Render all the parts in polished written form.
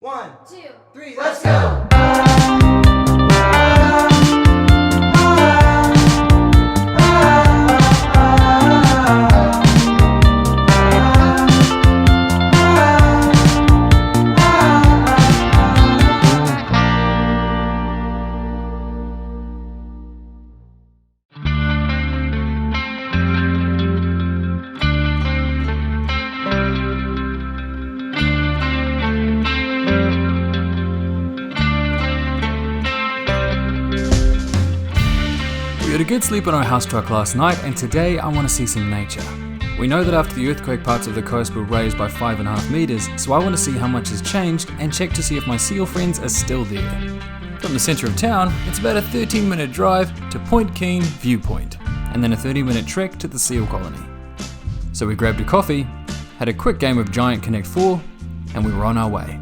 1, 2, 3, let's go! We had a good sleep on our house truck last night, and today I want to see some nature. We know that after the earthquake, parts of the coast were raised by 5.5 meters, so I want to see how much has changed and check to see if my seal friends are still there. From the center of town, it's about a 13-minute drive to Point Keen Viewpoint, and then a 30-minute trek to the seal colony. So we grabbed a coffee, had a quick game of Giant Connect 4, and we were on our way.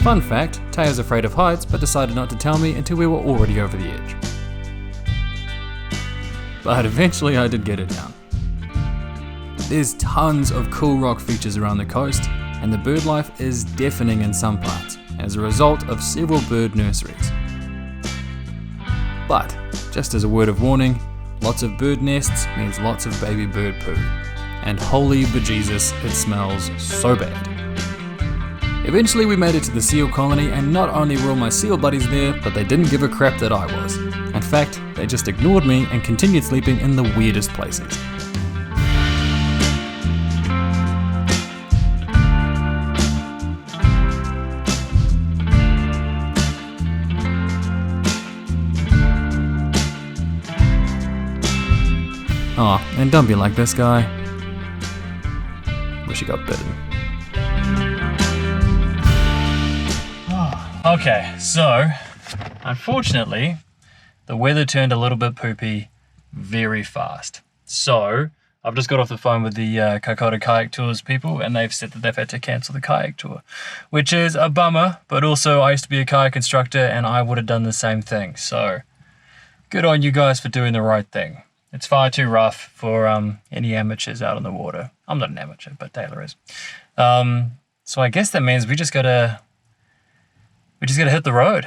Fun fact, Taya's afraid of heights but decided not to tell me until we were already over the edge. But eventually I did get it down. There's tons of cool rock features around the coast, and the bird life is deafening in some parts as a result of several bird nurseries. But, just as a word of warning, lots of bird nests means lots of baby bird poo. And holy bejesus, it smells so bad. Eventually we made it to the seal colony, and not only were all my seal buddies there, but they didn't give a crap that I was. In fact, they just ignored me and continued sleeping in the weirdest places. Aw, and don't be like this guy. Wish he got bitten. Okay, so unfortunately, the weather turned a little bit poopy very fast. So I've just got off the phone with the Kaikoura kayak tours people, and they've said that they've had to cancel the kayak tour, which is a bummer, but also I used to be a kayak instructor and I would have done the same thing. So good on you guys for doing the right thing. It's far too rough for any amateurs out on the water. I'm not an amateur, but Taylor is. So I guess that means we just gotta hit the road.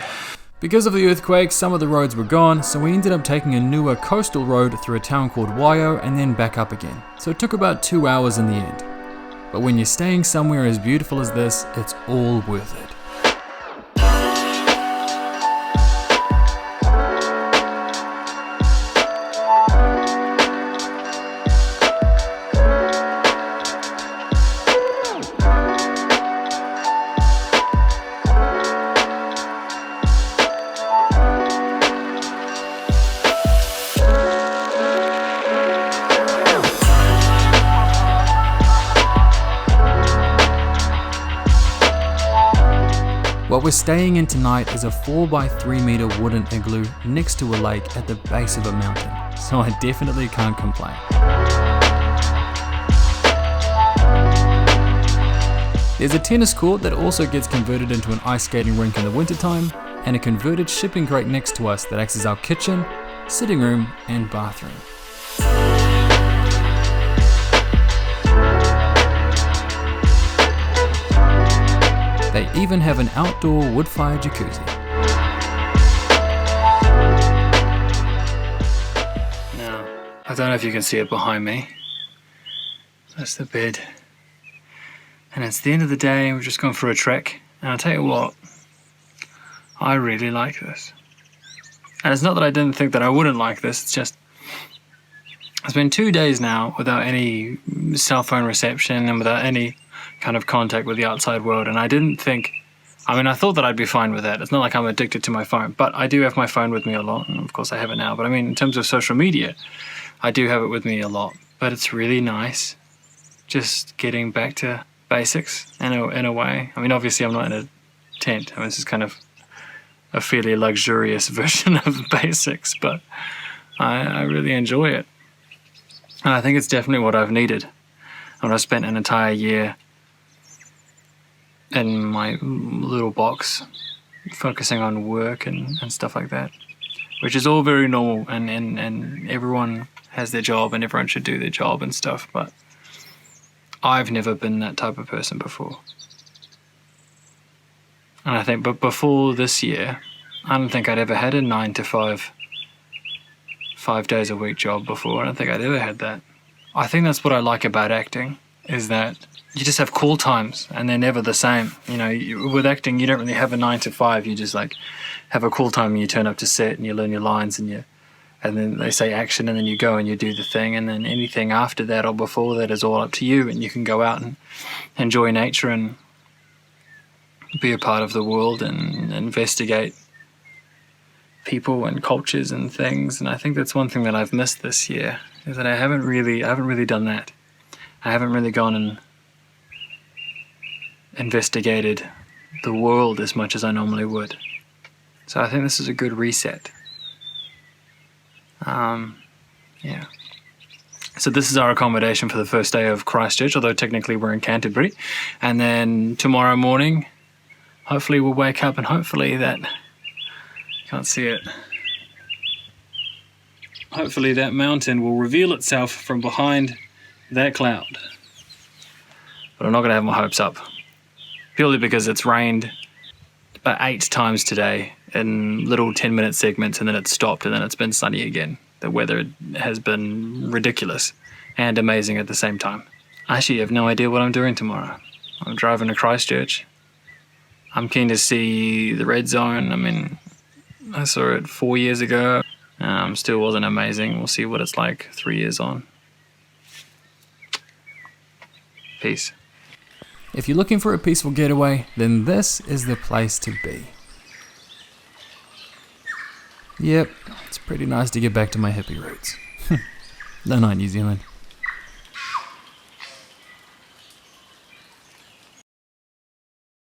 Because of the earthquake, some of the roads were gone, so we ended up taking a newer coastal road through a town called Waio and then back up again. So it took about 2 hours in the end. But when you're staying somewhere as beautiful as this, it's all worth it. What we're staying in tonight is a 4x3 meter wooden igloo next to a lake at the base of a mountain, so I definitely can't complain. There's a tennis court that also gets converted into an ice skating rink in the wintertime, and a converted shipping crate next to us that acts as our kitchen, sitting room, and bathroom. They even have an outdoor wood-fired jacuzzi. Now, I don't know if you can see it behind me. That's the bed. And it's the end of the day, we've just gone for a trek. And I'll tell you what, I really like this. And it's not that I didn't think that I wouldn't like this, it's just, it's been 2 days now without any cell phone reception and without any kind of contact with the outside world, and I thought that I'd be fine with that. It's not like I'm addicted to my phone, but I do have my phone with me a lot, and of course I have it now, but I mean, in terms of social media, I do have it with me a lot. But it's really nice just getting back to basics in a way. I mean, obviously I'm not in a tent. I mean, this is kind of a fairly luxurious version of basics, but I really enjoy it. And I think it's definitely what I've needed. And I spent an entire year in my little box focusing on work and stuff like that, which is all very normal, and everyone has their job and everyone should do their job and stuff, but I've never been that type of person before. And I think, but before this year, I don't think I'd ever had a 9 to 5, 5 days a week job before. I don't think I'd ever had that. I think that's what I like about acting, is that you just have call times and they're never the same. You know, with acting, you don't really have a 9 to 5. You just like have a call time and you turn up to set and you learn your lines and then they say action and then you go and you do the thing, and then anything after that or before that is all up to you, and you can go out and enjoy nature and be a part of the world and investigate people and cultures and things. And I think that's one thing that I've missed this year, is that I haven't really done that. I haven't really gone and investigated the world as much as I normally would. So I think this is a good reset. Yeah. So this is our accommodation for the first day of Christchurch, although technically we're in Canterbury. And then tomorrow morning, hopefully we'll wake up and hopefully that, can't see it, hopefully that mountain will reveal itself from behind that cloud. But I'm not going to have my hopes up, purely because it's rained about 8 times today in little 10-minute segments, and then it's stopped and then it's been sunny again. The weather has been ridiculous and amazing at the same time. I actually have no idea what I'm doing tomorrow. I'm driving to Christchurch. I'm keen to see the red zone. I mean, I saw it 4 years ago. Still wasn't amazing. We'll see what it's like 3 years on. Peace. If you're looking for a peaceful getaway, then this is the place to be. Yep, it's pretty nice to get back to my hippie roots. Don't I, New Zealand?